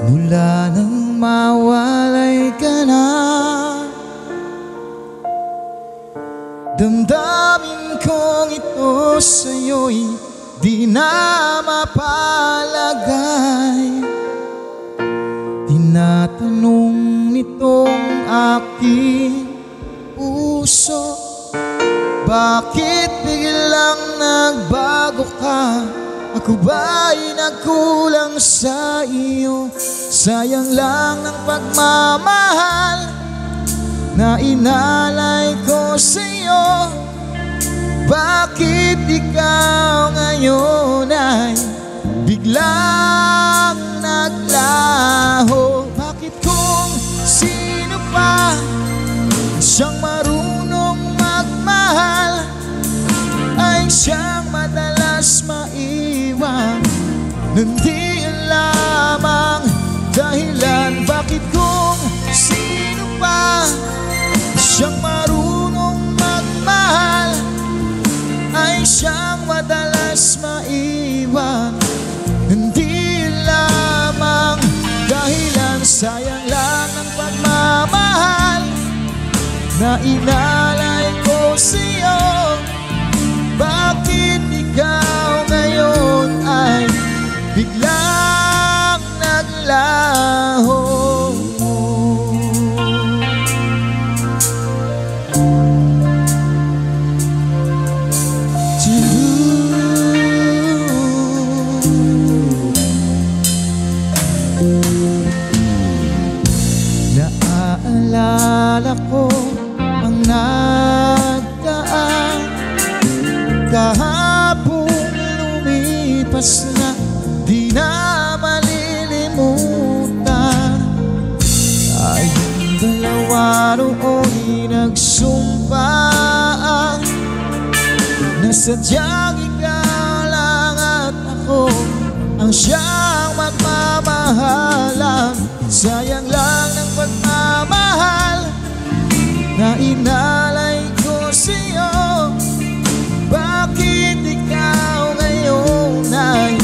Mula nang mawalay ka na, damdamin kong ito sa'yo'y di na mapalagay. Tinatanong nitong aking puso, bakit biglang nagbago ka? Ako ba'y nagkulang sa iyo? Sayang lang ng pagmamahal na inalay ko sa'yo. Bakit ikaw ngayon ay biglang naglaho? Bakit kung sino pa siyang marunong magmahal ay siyang madalas maiwan nang di lamang dahilan? Bakit kung sino pa siyang marunong magmahal ay siyang madalas maiwan nang di lamang dahilan? Sayang lang ang pagmamahal na inalay ko sa'yo. Bakit ikaw ngayon ay biglang naglaho? Naaalala ko ang nagdaan kahapon, lumipas na di na malilimutan. Tayong dalawa roon'y nagsumpaan na sadyang ikaw lang at ako ang siyang magmamahalan. Sayang lang ng pagmamahal na inalay ko sa'yo. Bakit ikaw ngayon ay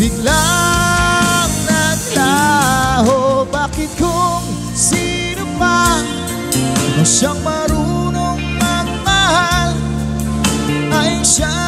biglang naglaho? Bakit kung sino pa na siyang marunong magmahal ay siya